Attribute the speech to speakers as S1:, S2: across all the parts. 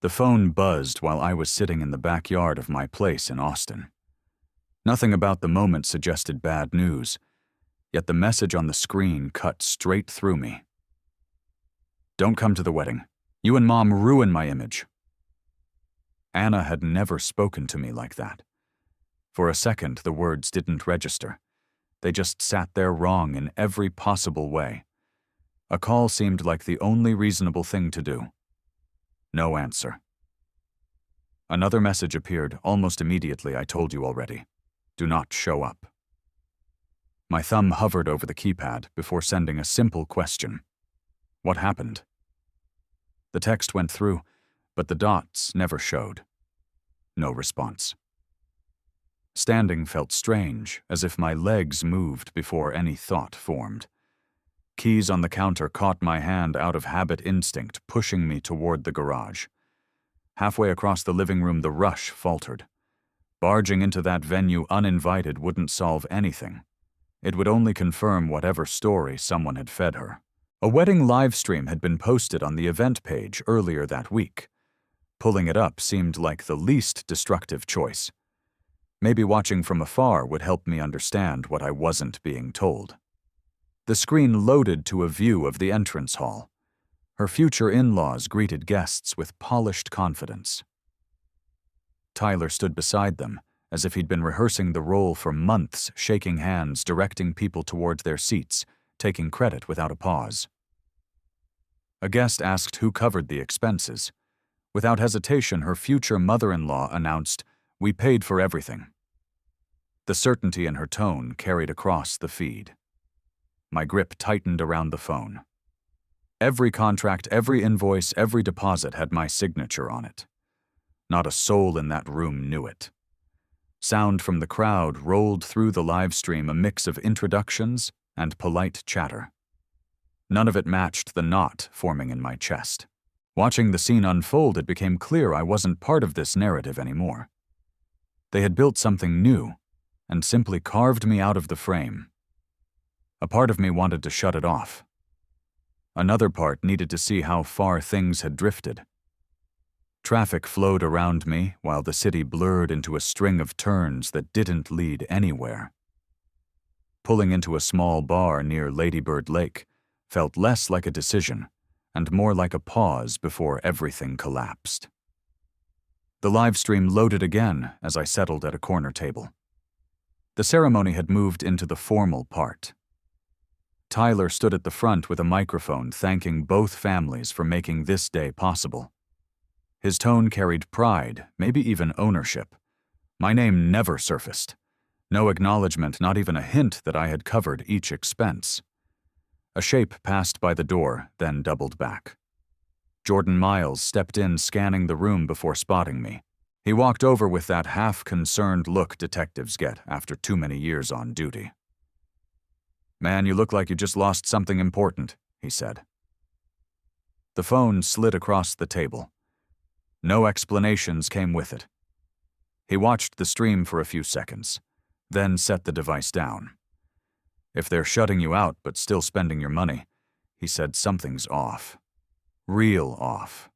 S1: The phone buzzed while I was sitting in the backyard of my place in Austin. Nothing about the moment suggested bad news, yet the message on the screen cut straight through me. "Don't come to the wedding. You and Mom ruin my image." Anna had never spoken to me like that. For a second, the words didn't register. They just sat there wrong in every possible way. A call seemed like the only reasonable thing to do. No answer. Another message appeared almost immediately. "I told you already. Do not show up." My thumb hovered over the keypad before sending a simple question. What happened? The text went through, but the dots never showed. No response. Standing felt strange, as if my legs moved before any thought formed. Keys on the counter caught my hand out of habit instinct, pushing me toward the garage. Halfway across the living room, the rush faltered. Barging into that venue uninvited wouldn't solve anything. It would only confirm whatever story someone had fed her. A wedding livestream had been posted on the event page earlier that week. Pulling it up seemed like the least destructive choice. Maybe watching from afar would help me understand what I wasn't being told. The screen loaded to a view of the entrance hall. Her future in-laws greeted guests with polished confidence. Tyler stood beside them, as if he'd been rehearsing the role for months, shaking hands, directing people towards their seats, taking credit without a pause. A guest asked who covered the expenses. Without hesitation, her future mother-in-law announced, "We paid for everything." The certainty in her tone carried across the feed. My grip tightened around the phone. Every contract, every invoice, every deposit had my signature on it. Not a soul in that room knew it. Sound from the crowd rolled through the live stream, a mix of introductions and polite chatter. None of it matched the knot forming in my chest. Watching the scene unfold, it became clear I wasn't part of this narrative anymore. They had built something new and simply carved me out of the frame. A part of me wanted to shut it off. Another part needed to see how far things had drifted. Traffic flowed around me while the city blurred into a string of turns that didn't lead anywhere. Pulling into a small bar near Lady Bird Lake felt less like a decision and more like a pause before everything collapsed. The live stream loaded again as I settled at a corner table. The ceremony had moved into the formal part. Tyler stood at the front with a microphone, thanking both families for making this day possible. His tone carried pride, maybe even ownership. My name never surfaced. No acknowledgement, not even a hint that I had covered each expense. A shape passed by the door, then doubled back. Jordan Miles stepped in, scanning the room before spotting me. He walked over with that half-concerned look detectives get after too many years on duty. "Man, you look like you just lost something important," he said. The phone slid across the table. No explanations came with it. He watched the stream for a few seconds, then set the device down. "If they're shutting you out but still spending your money," he said, "something's off. Real off."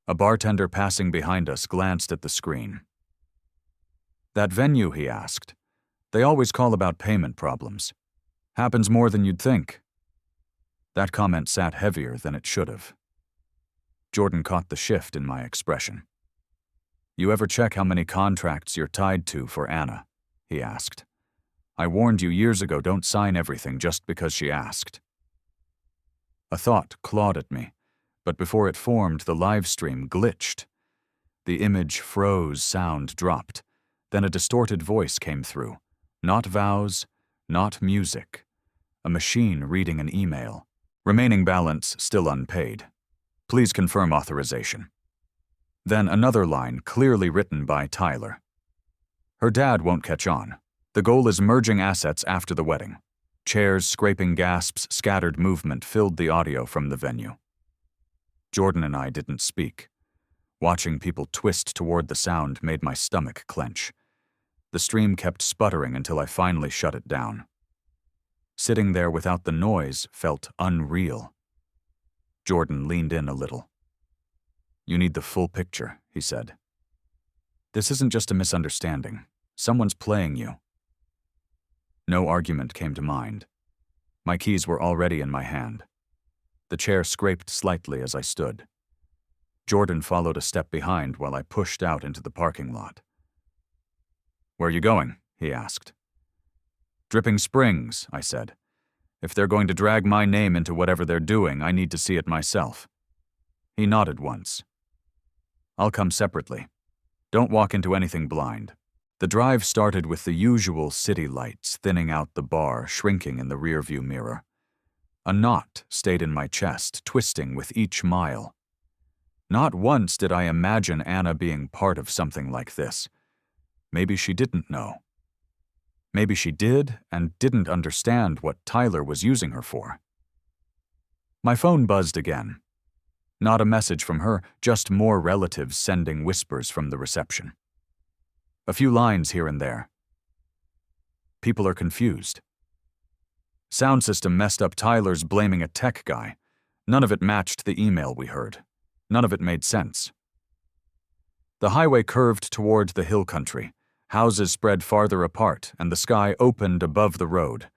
S1: A bartender passing behind us glanced at the screen. "That venue," he asked, "they always call about payment problems. Happens more than you'd think." That comment sat heavier than it should have. Jordan caught the shift in my expression. "You ever check how many contracts you're tied to for Anna?" he asked. "I warned you years ago, don't sign everything just because she asked." A thought clawed at me, but before it formed, the live stream glitched. The image froze, sound dropped. Then a distorted voice came through. Not vows, not music. A machine reading an email. Remaining balance still unpaid. Please confirm authorization. Then another line, clearly written by Tyler. Her dad won't catch on. The goal is merging assets after the wedding. Chairs, scraping gasps, scattered movement filled the audio from the venue. Jordan and I didn't speak. Watching people twist toward the sound made my stomach clench. The stream kept sputtering until I finally shut it down. Sitting there without the noise felt unreal. Jordan leaned in a little. You need the full picture, he said. This isn't just a misunderstanding. Someone's playing you. No argument came to mind. My keys were already in my hand. The chair scraped slightly as I stood. Jordan followed a step behind while I pushed out into the parking lot. Where are you going? He asked. Dripping Springs, I said. If they're going to drag my name into whatever they're doing, I need to see it myself. He nodded once. I'll come separately. Don't walk into anything blind. The drive started with the usual city lights thinning out the bar, shrinking in the rearview mirror. A knot stayed in my chest, twisting with each mile. Not once did I imagine Anna being part of something like this. Maybe she didn't know. Maybe she did and didn't understand what Tyler was using her for. My phone buzzed again. Not a message from her, just more relatives sending whispers from the reception. A few lines here and there. People are confused. Sound system messed up. Tyler's blaming a tech guy. None of it matched the email we heard. None of it made sense. The highway curved toward the hill country. Houses spread farther apart, and the sky opened above the road.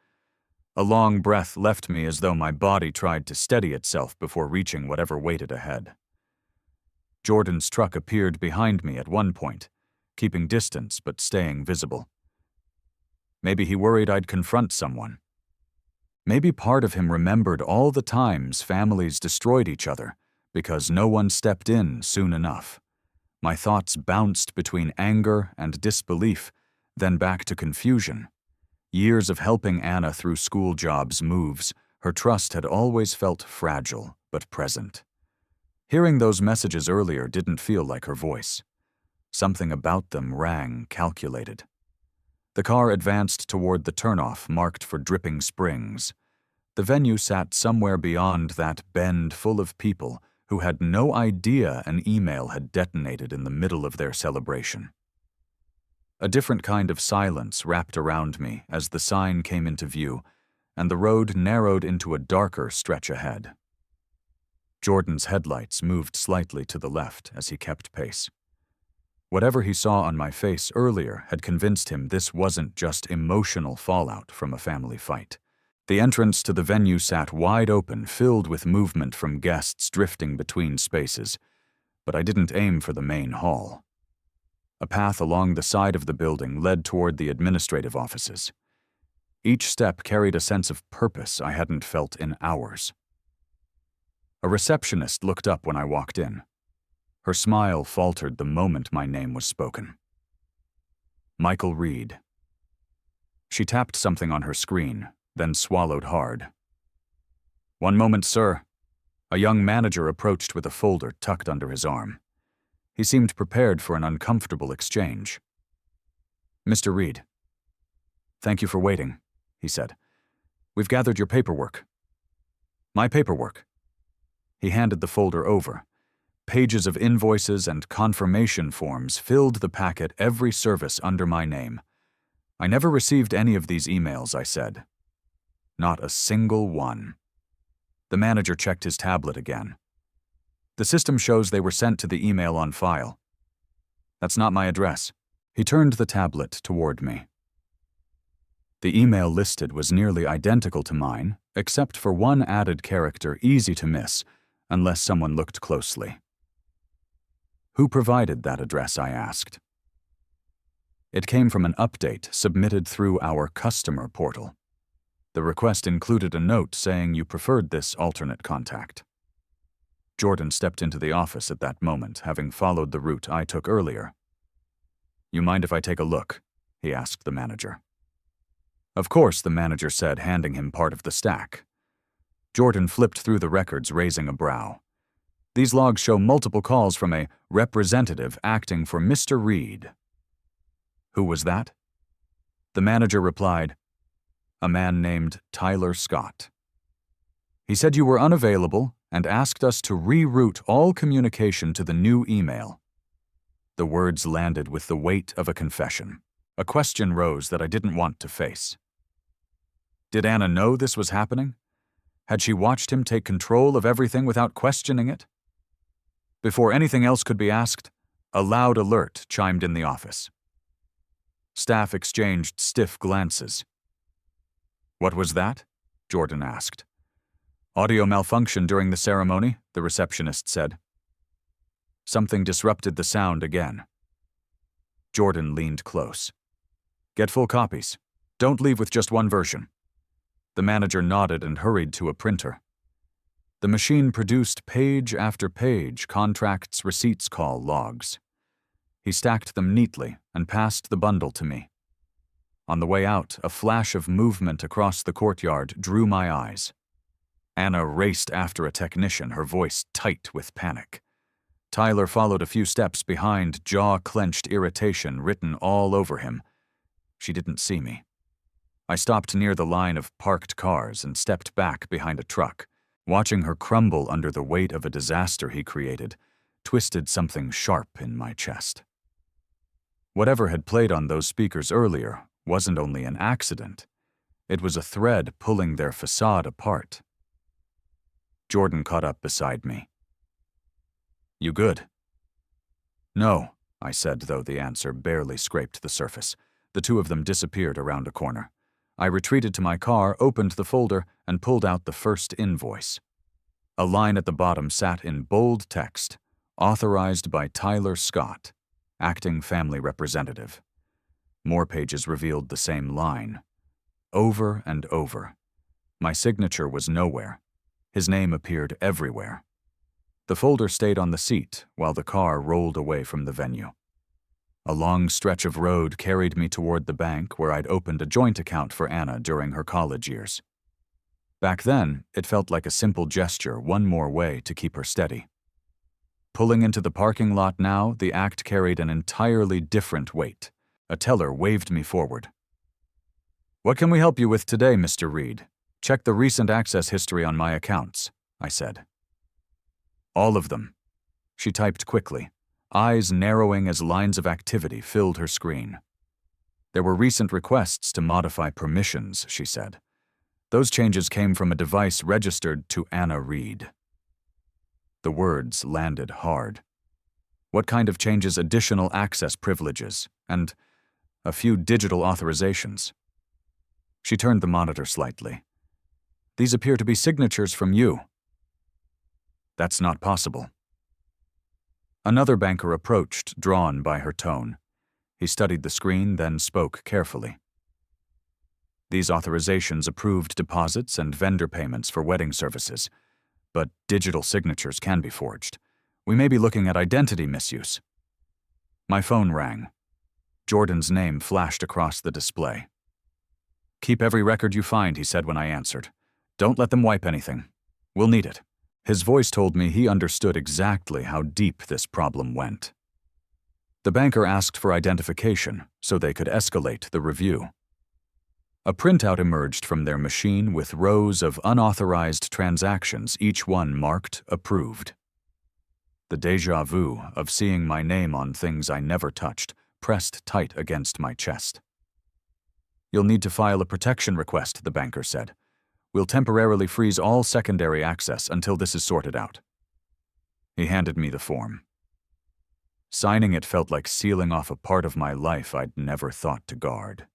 S1: A long breath left me as though my body tried to steady itself before reaching whatever waited ahead. Jordan's truck appeared behind me at one point, keeping distance but staying visible. Maybe he worried I'd confront someone. Maybe part of him remembered all the times families destroyed each other because no one stepped in soon enough. My thoughts bounced between anger and disbelief, then back to confusion. Years of helping Anna through school jobs, moves, her trust had always felt fragile but present. Hearing those messages earlier didn't feel like her voice. Something about them rang calculated. The car advanced toward the turnoff marked for Dripping Springs. The venue sat somewhere beyond that bend full of people who had no idea an email had detonated in the middle of their celebration. A different kind of silence wrapped around me as the sign came into view, and the road narrowed into a darker stretch ahead. Jordan's headlights moved slightly to the left as he kept pace. Whatever he saw on my face earlier had convinced him this wasn't just emotional fallout from a family fight. The entrance to the venue sat wide open, filled with movement from guests drifting between spaces, but I didn't aim for the main hall. A path along the side of the building led toward the administrative offices. Each step carried a sense of purpose I hadn't felt in hours. A receptionist looked up when I walked in. Her smile faltered the moment my name was spoken. Michael Reed. She tapped something on her screen, then swallowed hard. "One moment, sir." A young manager approached with a folder tucked under his arm. He seemed prepared for an uncomfortable exchange. "Mr. Reed." "Thank you for waiting," he said. "We've gathered your paperwork." "My paperwork?" He handed the folder over. Pages of invoices and confirmation forms filled the packet, every service under my name. "I never received any of these emails," I said. "Not a single one." The manager checked his tablet again. "The system shows they were sent to the email on file." "That's not my address." He turned the tablet toward me. The email listed was nearly identical to mine, except for one added character easy to miss, unless someone looked closely. "Who provided that address?" I asked. It came from an update submitted through our customer portal. The request included a note saying you preferred this alternate contact. Jordan stepped into the office at that moment, having followed the route I took earlier. "You mind if I take a look?" he asked the manager. "Of course," the manager said, handing him part of the stack. Jordan flipped through the records, raising a brow. "These logs show multiple calls from a representative acting for Mr. Reed." "Who was that?" The manager replied, "A man named Tyler Scott. He said you were unavailable and asked us to reroute all communication to the new email." The words landed with the weight of a confession. A question rose that I didn't want to face. Did Anna know this was happening? Had she watched him take control of everything without questioning it? Before anything else could be asked, a loud alert chimed in the office. Staff exchanged stiff glances. "What was that?" Jordan asked. "Audio malfunction during the ceremony," the receptionist said. Something disrupted the sound again. Jordan leaned close. "Get full copies. Don't leave with just one version." The manager nodded and hurried to a printer. The machine produced page after page, contracts, receipts, call logs. He stacked them neatly and passed the bundle to me. On the way out, a flash of movement across the courtyard drew my eyes. Anna raced after a technician, her voice tight with panic. Tyler followed a few steps behind, jaw-clenched irritation written all over him. She didn't see me. I stopped near the line of parked cars and stepped back behind a truck. Watching her crumble under the weight of a disaster he created twisted something sharp in my chest. Whatever had played on those speakers earlier wasn't only an accident. It was a thread pulling their facade apart. Jordan caught up beside me. "You good?" "No," I said, though the answer barely scraped the surface. The two of them disappeared around a corner. I retreated to my car, opened the folder, and pulled out the first invoice. A line at the bottom sat in bold text, "Authorized by Tyler Scott, acting family representative." More pages revealed the same line. Over and over. My signature was nowhere. His name appeared everywhere. The folder stayed on the seat while the car rolled away from the venue. A long stretch of road carried me toward the bank where I'd opened a joint account for Anna during her college years. Back then, it felt like a simple gesture, one more way to keep her steady. Pulling into the parking lot now, the act carried an entirely different weight. A teller waved me forward. "What can we help you with today, Mr. Reed? Check the recent access history on my accounts," I said. "All of them." She typed quickly, eyes narrowing as lines of activity filled her screen. "There were recent requests to modify permissions," she said. "Those changes came from a device registered to Anna Reed." The words landed hard. What kind of changes? Additional access privileges, and a few digital authorizations. She turned the monitor slightly. "These appear to be signatures from you." "That's not possible." Another banker approached, drawn by her tone. He studied the screen, then spoke carefully. "These authorizations approved deposits and vendor payments for wedding services, but digital signatures can be forged. We may be looking at identity misuse." My phone rang. Jordan's name flashed across the display. "Keep every record you find," he said when I answered. "Don't let them wipe anything. We'll need it." His voice told me he understood exactly how deep this problem went. The banker asked for identification so they could escalate the review. A printout emerged from their machine with rows of unauthorized transactions, each one marked approved. The déjà vu of seeing my name on things I never touched pressed tight against my chest. "You'll need to file a protection request," the banker said. "We'll temporarily freeze all secondary access until this is sorted out." He handed me the form. Signing it felt like sealing off a part of my life I'd never thought to guard.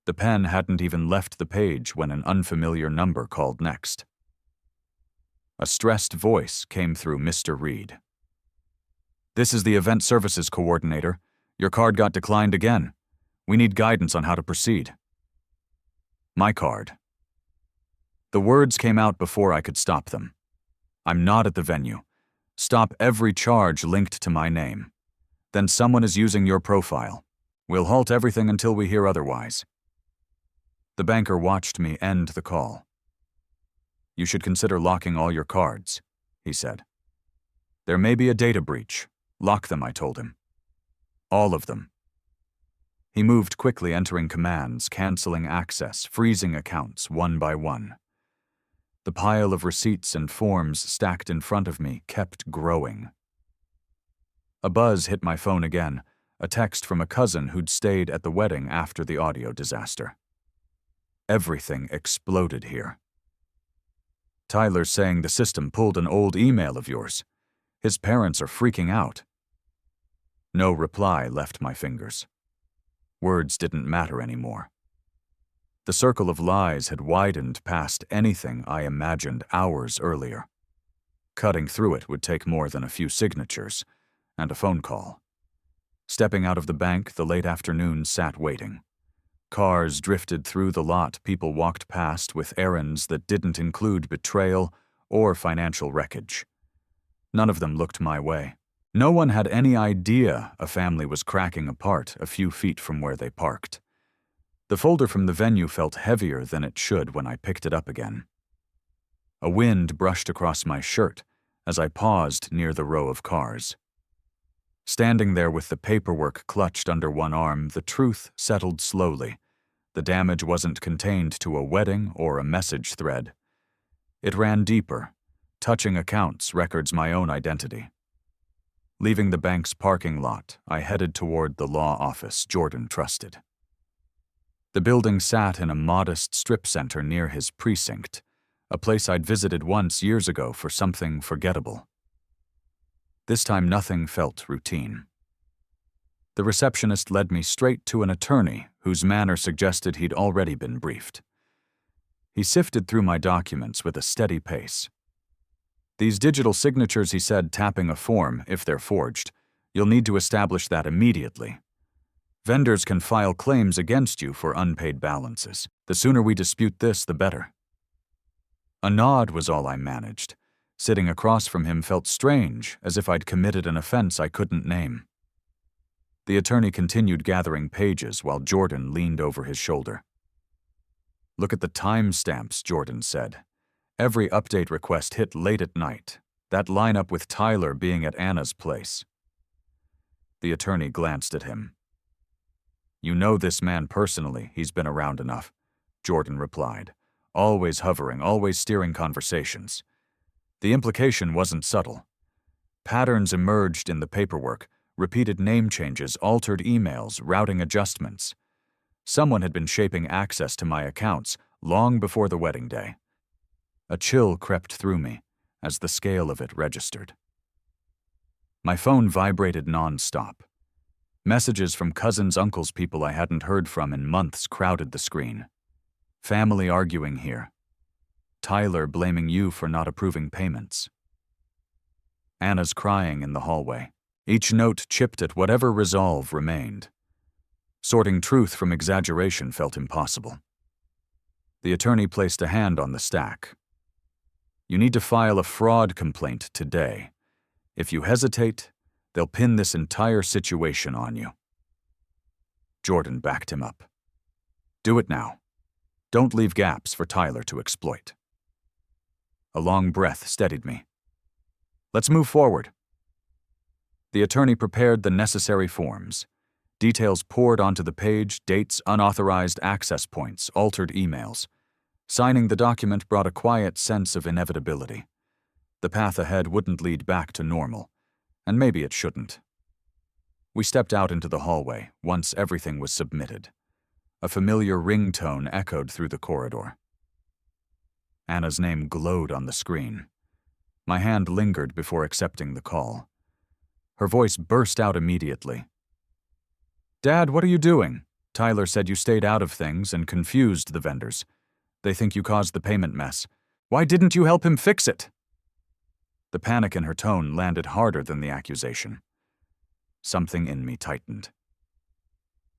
S1: The pen hadn't even left the page when an unfamiliar number called next. A stressed voice came through Mr. Reed. "This is the event services coordinator. Your card got declined again. We need guidance on how to proceed." My card. The words came out before I could stop them. "I'm not at the venue. Stop every charge linked to my name. Then someone is using your profile. We'll halt everything until we hear otherwise." The banker watched me end the call. "You should consider locking all your cards," he said. "There may be a data breach. Lock them," I told him. "All of them." He moved quickly, entering commands, canceling access, freezing accounts one by one. The pile of receipts and forms stacked in front of me kept growing. A buzz hit my phone again, a text from a cousin who'd stayed at the wedding after the audio disaster. Everything exploded here. "Tyler's saying the system pulled an old email of yours. His parents are freaking out." No reply left my fingers. Words didn't matter anymore. The circle of lies had widened past anything I imagined hours earlier. Cutting through it would take more than a few signatures and a phone call. Stepping out of the bank, the late afternoon sat waiting. Cars drifted through the lot, people walked past with errands that didn't include betrayal or financial wreckage. None of them looked my way. No one had any idea a family was cracking apart a few feet from where they parked. The folder from the venue felt heavier than it should when I picked it up again. A wind brushed across my shirt as I paused near the row of cars. Standing there with the paperwork clutched under one arm, the truth settled slowly. The damage wasn't contained to a wedding or a message thread. It ran deeper, touching accounts, records, my own identity. Leaving the bank's parking lot, I headed toward the law office Jordan trusted. The building sat in a modest strip center near his precinct, a place I'd visited once years ago for something forgettable. This time nothing felt routine. The receptionist led me straight to an attorney whose manner suggested he'd already been briefed. He sifted through my documents with a steady pace. "These digital signatures," he said, tapping a form, "if they're forged, you'll need to establish that immediately. Vendors can file claims against you for unpaid balances. The sooner we dispute this, the better." A nod was all I managed. Sitting across from him felt strange, as if I'd committed an offense I couldn't name. The attorney continued gathering pages while Jordan leaned over his shoulder. "Look at the timestamps," Jordan said. "Every update request hit late at night. That lineup with Tyler being at Anna's place." The attorney glanced at him. "You know this man personally, he's been around enough," Jordan replied. "Always hovering, always steering conversations." The implication wasn't subtle. Patterns emerged in the paperwork, repeated name changes, altered emails, routing adjustments. Someone had been shaping access to my accounts long before the wedding day. A chill crept through me as the scale of it registered. My phone vibrated non-stop. Messages from cousins, uncles, people I hadn't heard from in months crowded the screen. Family arguing here. Tyler blaming you for not approving payments. Anna's crying in the hallway. Each note chipped at whatever resolve remained. Sorting truth from exaggeration felt impossible. The attorney placed a hand on the stack. "You need to file a fraud complaint today. If you hesitate, they'll pin this entire situation on you." Jordan backed him up. "Do it now. Don't leave gaps for Tyler to exploit." A long breath steadied me. "Let's move forward." The attorney prepared the necessary forms. Details poured onto the page, dates, unauthorized access points, altered emails. Signing the document brought a quiet sense of inevitability. The path ahead wouldn't lead back to normal, and maybe it shouldn't. We stepped out into the hallway once everything was submitted. A familiar ringtone echoed through the corridor. Anna's name glowed on the screen. My hand lingered before accepting the call. Her voice burst out immediately. "Dad, what are you doing? Tyler said you stayed out of things and confused the vendors. They think you caused the payment mess. Why didn't you help him fix it?" The panic in her tone landed harder than the accusation. Something in me tightened.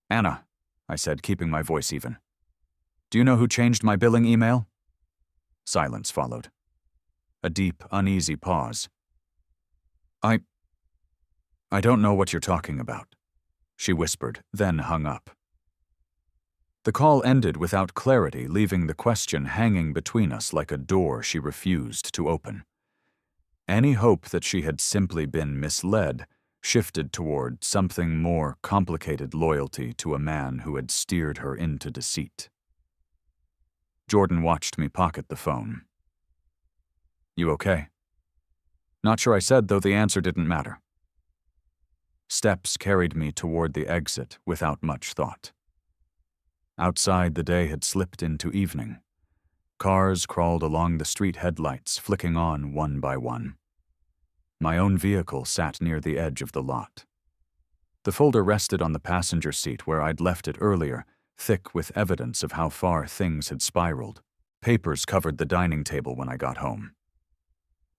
S1: "Anna," I said, keeping my voice even. "Do you know who changed my billing email?" Silence followed. A deep, uneasy pause. I don't know what you're talking about," she whispered, then hung up. The call ended without clarity, leaving the question hanging between us like a door she refused to open. Any hope that she had simply been misled shifted toward something more complicated: loyalty to a man who had steered her into deceit. Jordan watched me pocket the phone. "You okay?" "Not sure I said, though the answer didn't matter." Steps carried me toward the exit without much thought. Outside, the day had slipped into evening. Cars crawled along the street, headlights flicking on one by one. My own vehicle sat near the edge of the lot. The folder rested on the passenger seat where I'd left it earlier, thick with evidence of how far things had spiraled. Papers covered the dining table when I got home.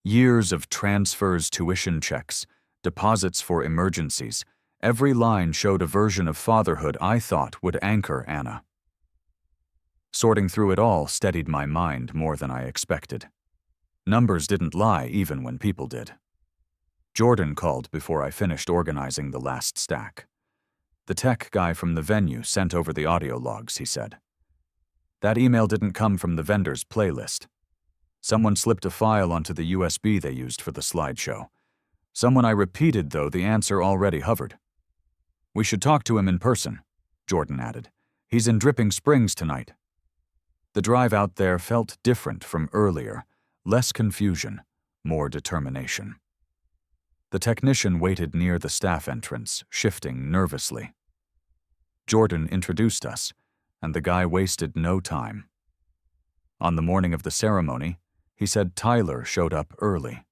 S1: Years of transfers, tuition checks, deposits for emergencies. Every line showed a version of fatherhood I thought would anchor Anna. Sorting through it all steadied my mind more than I expected. Numbers didn't lie even when people did. Jordan called before I finished organizing the last stack. The tech guy from the venue sent over the audio logs, he said. That email didn't come from the vendor's playlist. Someone slipped a file onto the USB they used for the slideshow. Someone I repeated, though the answer already hovered. We should talk to him in person, Jordan added. He's in Dripping Springs tonight. The drive out there felt different from earlier, less confusion, more determination. The technician waited near the staff entrance, shifting nervously. Jordan introduced us, and the guy wasted no time. On the morning of the ceremony, he said Tyler showed up early.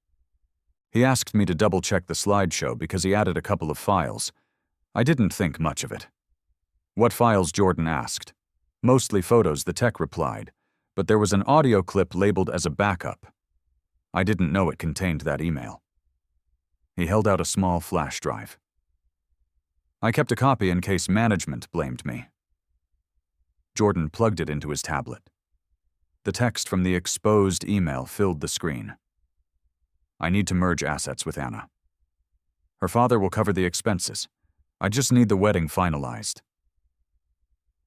S1: He asked me to double-check the slideshow because he added a couple of files. I didn't think much of it. What files, Jordan asked. Mostly photos, the tech replied, but there was an audio clip labeled as a backup. I didn't know it contained that email. He held out a small flash drive. I kept a copy in case management blamed me. Jordan plugged it into his tablet. The text from the exposed email filled the screen. I need to merge assets with Anna. Her father will cover the expenses. I just need the wedding finalized.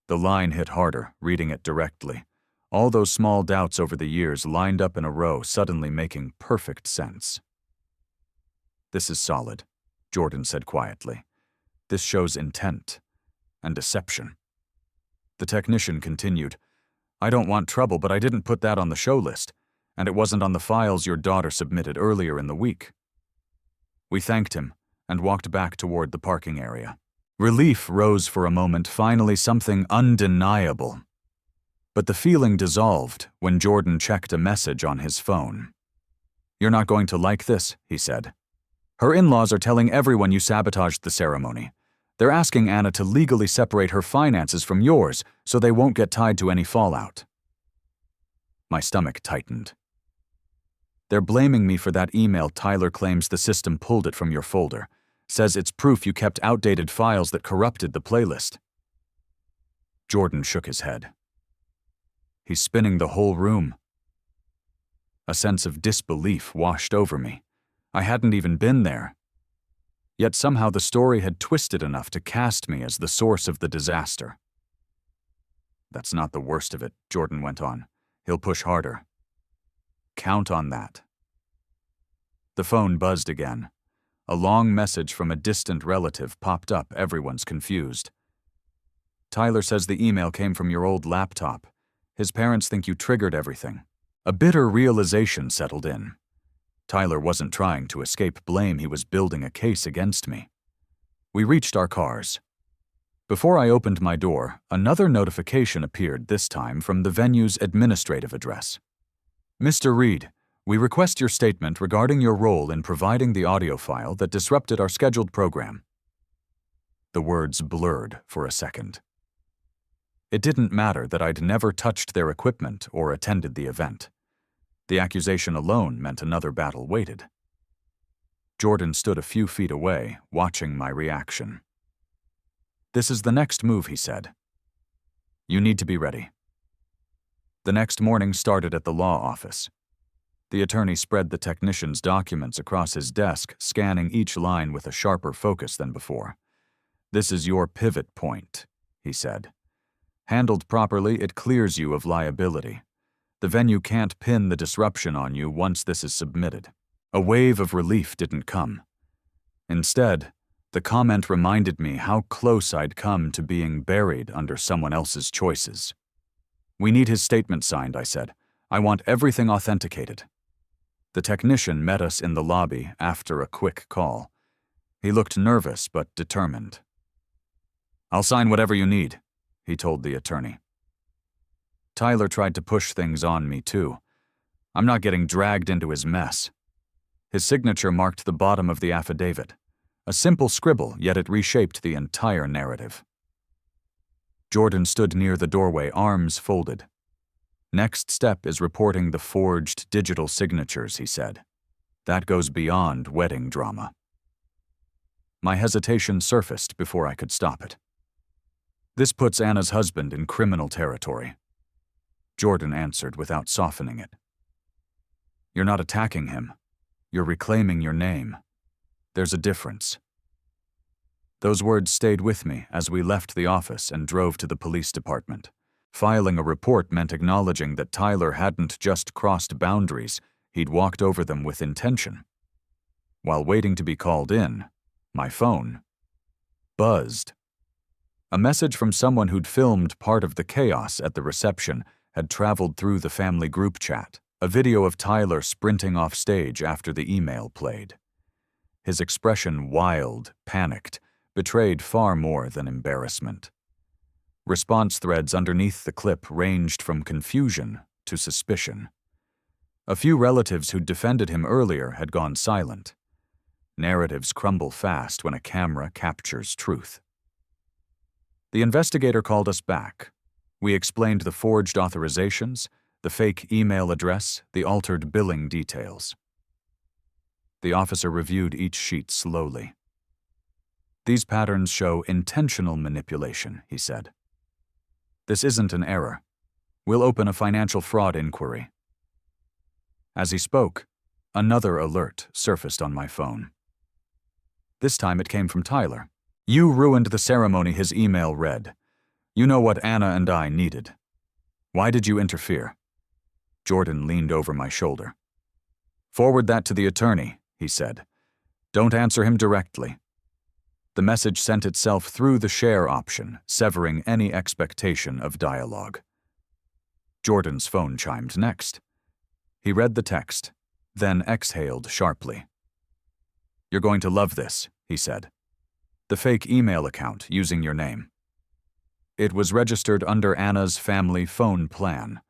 S1: The line hit harder, reading it directly. All those small doubts over the years lined up in a row, suddenly making perfect sense. This is solid, Jordan said quietly. This shows intent and deception. The technician continued, I don't want trouble, but I didn't put that on the show list, and it wasn't on the files your daughter submitted earlier in the week. We thanked him and walked back toward the parking area. Relief rose for a moment, finally something undeniable. But the feeling dissolved when Jordan checked a message on his phone. You're not going to like this, he said. Her in-laws are telling everyone you sabotaged the ceremony. They're asking Anna to legally separate her finances from yours so they won't get tied to any fallout. My stomach tightened. They're blaming me for that email. Tyler claims the system pulled it from your folder. Says it's proof you kept outdated files that corrupted the playlist. Jordan shook his head. He's spinning the whole room. A sense of disbelief washed over me. I hadn't even been there. Yet somehow the story had twisted enough to cast me as the source of the disaster. That's not the worst of it, Jordan went on. He'll push harder. Count on that. The phone buzzed again. A long message from a distant relative popped up. Everyone's confused. Tyler says the email came from your old laptop. His parents think you triggered everything. A bitter realization settled in. Tyler wasn't trying to escape blame, he was building a case against me. We reached our cars. Before I opened my door, another notification appeared, this time from the venue's administrative address. Mr. Reed, we request your statement regarding your role in providing the audio file that disrupted our scheduled program. The words blurred for a second. It didn't matter that I'd never touched their equipment or attended the event. The accusation alone meant another battle waited. Jordan stood a few feet away, watching my reaction. This is the next move, he said. You need to be ready. The next morning started at the law office. The attorney spread the technician's documents across his desk, scanning each line with a sharper focus than before. This is your pivot point, he said. Handled properly, it clears you of liability. The venue can't pin the disruption on you once this is submitted. A wave of relief didn't come. Instead, the comment reminded me how close I'd come to being buried under someone else's choices. We need his statement signed, I said. I want everything authenticated. The technician met us in the lobby after a quick call. He looked nervous but determined. I'll sign whatever you need, he told the attorney. Tyler tried to push things on me too. I'm not getting dragged into his mess. His signature marked the bottom of the affidavit. A simple scribble, yet it reshaped the entire narrative. Jordan stood near the doorway, arms folded. "Next step is reporting the forged digital signatures," he said. "That goes beyond wedding drama." My hesitation surfaced before I could stop it. "This puts Anna's husband in criminal territory." Jordan answered without softening it. "You're not attacking him. You're reclaiming your name. There's a difference." Those words stayed with me as we left the office and drove to the police department. Filing a report meant acknowledging that Tyler hadn't just crossed boundaries, he'd walked over them with intention. While waiting to be called in, my phone buzzed. A message from someone who'd filmed part of the chaos at the reception had traveled through the family group chat, a video of Tyler sprinting off stage after the email played. His expression, wild, panicked, betrayed far more than embarrassment. Response threads underneath the clip ranged from confusion to suspicion. A few relatives who'd defended him earlier had gone silent. Narratives crumble fast when a camera captures truth. The investigator called us back. We explained the forged authorizations, the fake email address, the altered billing details. The officer reviewed each sheet slowly. "These patterns show intentional manipulation," he said. "This isn't an error. We'll open a financial fraud inquiry." As he spoke, another alert surfaced on my phone. This time it came from Tyler. "You ruined the ceremony," his email read. "You know what Anna and I needed. Why did you interfere?" Jordan leaned over my shoulder. "Forward that to the attorney," he said. "Don't answer him directly." The message sent itself through the share option, severing any expectation of dialogue. Jordan's phone chimed next. He read the text, then exhaled sharply. "You're going to love this," he said. "The fake email account using your name. It was registered under Anna's family phone plan.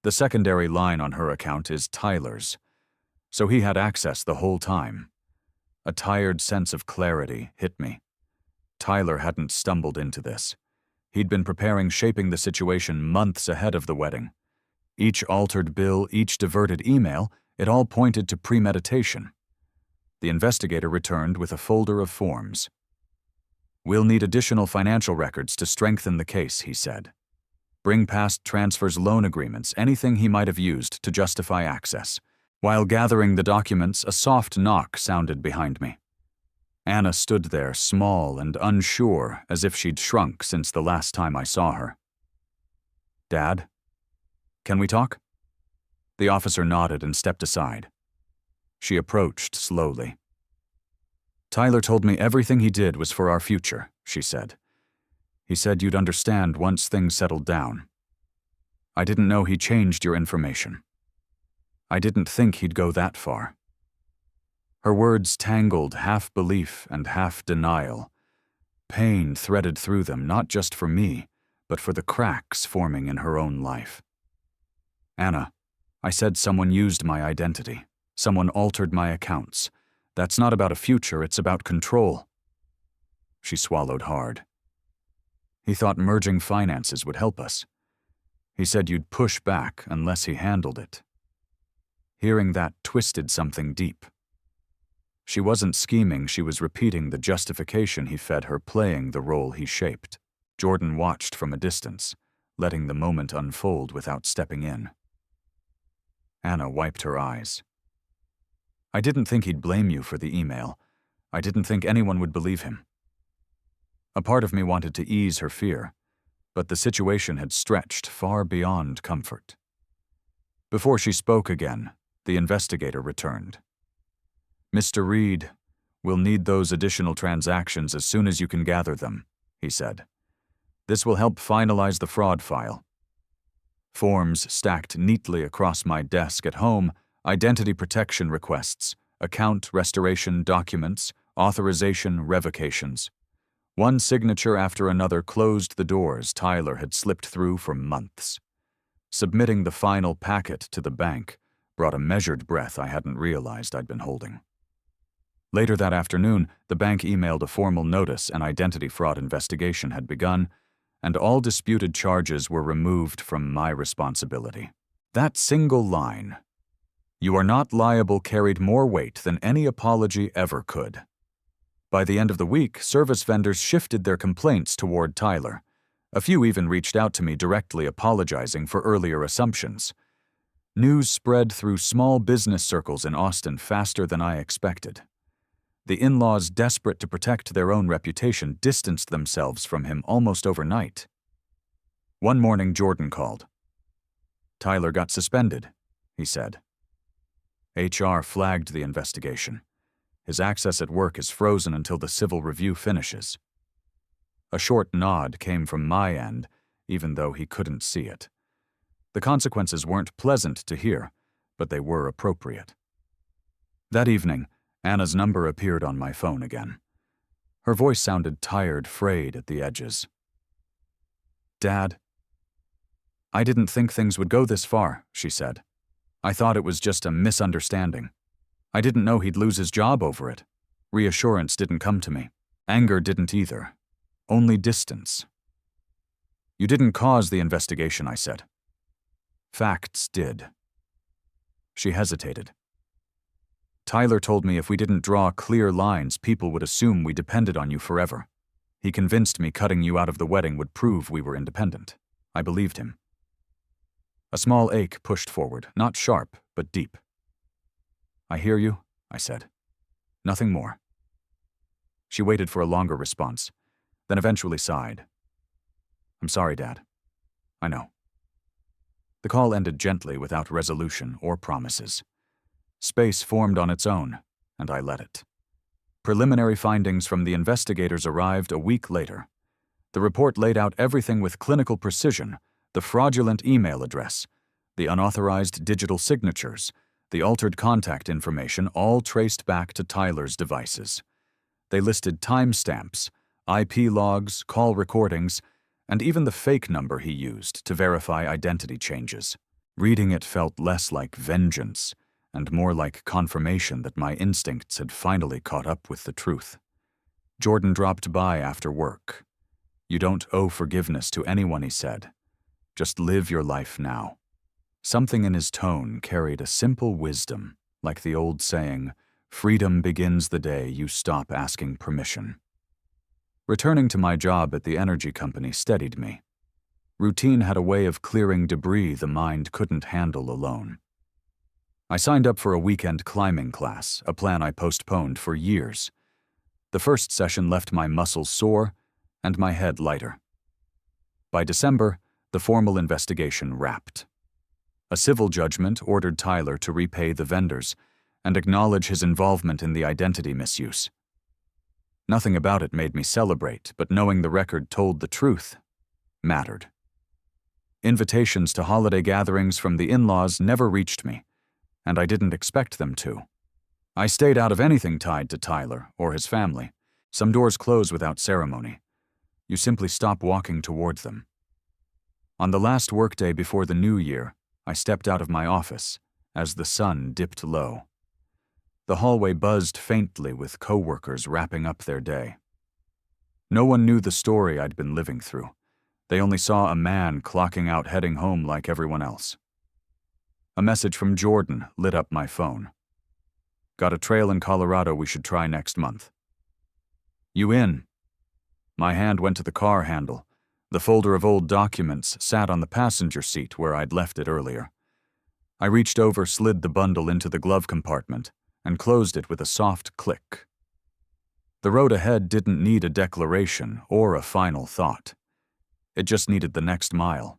S1: The secondary line on her account is Tyler's, so he had access the whole time." A tired sense of clarity hit me. Tyler hadn't stumbled into this. He'd been preparing, shaping the situation months ahead of the wedding. Each altered bill, each diverted email, it all pointed to premeditation. The investigator returned with a folder of forms. "We'll need additional financial records to strengthen the case," he said. "Bring past transfers, loan agreements, anything he might have used to justify access." While gathering the documents, a soft knock sounded behind me. Anna stood there, small and unsure, as if she'd shrunk since the last time I saw her. "Dad? Can we talk?" The officer nodded and stepped aside. She approached slowly. "Tyler told me everything he did was for our future," she said. "He said you'd understand once things settled down. I didn't know he changed your information. I didn't think he'd go that far." Her words tangled half belief and half denial. Pain threaded through them, not just for me, but for the cracks forming in her own life. "Anna, I said someone used my identity. Someone altered my accounts. That's not about a future, it's about control." She swallowed hard. "He thought merging finances would help us. He said you'd push back unless he handled it." Hearing that twisted something deep. She wasn't scheming, she was repeating the justification he fed her, playing the role he shaped. Jordan watched from a distance, letting the moment unfold without stepping in. Anna wiped her eyes. "I didn't think he'd blame you for the email. I didn't think anyone would believe him." A part of me wanted to ease her fear, but the situation had stretched far beyond comfort. Before she spoke again, the investigator returned. "Mr. Reed, we'll need those additional transactions as soon as you can gather them," he said. "This will help finalize the fraud file." Forms stacked neatly across my desk at home, identity protection requests, account restoration documents, authorization revocations. One signature after another closed the doors Tyler had slipped through for months. Submitting the final packet to the bank, brought a measured breath I hadn't realized I'd been holding. Later that afternoon, the bank emailed a formal notice an identity fraud investigation had begun, and all disputed charges were removed from my responsibility. That single line, "You are not liable," carried more weight than any apology ever could. By the end of the week, service vendors shifted their complaints toward Tyler. A few even reached out to me directly apologizing for earlier assumptions. News spread through small business circles in Austin faster than I expected. The in-laws, desperate to protect their own reputation, distanced themselves from him almost overnight. One morning, Jordan called. "Tyler got suspended," he said. HR flagged the investigation. His access at work is frozen until the civil review finishes. A short nod came from my end, even though he couldn't see it. The consequences weren't pleasant to hear, but they were appropriate. That evening, Anna's number appeared on my phone again. Her voice sounded tired, frayed at the edges. "Dad, I didn't think things would go this far," she said. "I thought it was just a misunderstanding. I didn't know he'd lose his job over it. Reassurance didn't come to me. Anger didn't either. Only distance." "You didn't cause the investigation," I said. "Facts did." She hesitated. "Tyler told me if we didn't draw clear lines, people would assume we depended on you forever. He convinced me cutting you out of the wedding would prove we were independent. I believed him." A small ache pushed forward, not sharp, but deep. "I hear you," I said. "Nothing more." She waited for a longer response, then eventually sighed. "I'm sorry, Dad. I know." The call ended gently without resolution or promises. Space formed on its own, and I let it. Preliminary findings from the investigators arrived a week later. The report laid out everything with clinical precision: the fraudulent email address, the unauthorized digital signatures, the altered contact information, all traced back to Tyler's devices. They listed timestamps, IP logs, call recordings, and even the fake number he used to verify identity changes. Reading it felt less like vengeance and more like confirmation that my instincts had finally caught up with the truth. Jordan dropped by after work. "You don't owe forgiveness to anyone," he said. "Just live your life now." Something in his tone carried a simple wisdom, like the old saying, "Freedom begins the day you stop asking permission." Returning to my job at the energy company steadied me. Routine had a way of clearing debris the mind couldn't handle alone. I signed up for a weekend climbing class, a plan I postponed for years. The first session left my muscles sore and my head lighter. By December, the formal investigation wrapped. A civil judgment ordered Tyler to repay the vendors and acknowledge his involvement in the identity misuse. Nothing about it made me celebrate, but knowing the record told the truth mattered. Invitations to holiday gatherings from the in-laws never reached me, and I didn't expect them to. I stayed out of anything tied to Tyler or his family. Some doors close without ceremony. You simply stop walking toward them. On the last workday before the new year, I stepped out of my office as the sun dipped low. The hallway buzzed faintly with coworkers wrapping up their day. No one knew the story I'd been living through. They only saw a man clocking out heading home like everyone else. A message from Jordan lit up my phone. "Got a trail in Colorado we should try next month." "You in?" My hand went to the car handle. The folder of old documents sat on the passenger seat where I'd left it earlier. I reached over, slid the bundle into the glove compartment, and closed it with a soft click. The road ahead didn't need a declaration or a final thought. It just needed the next mile.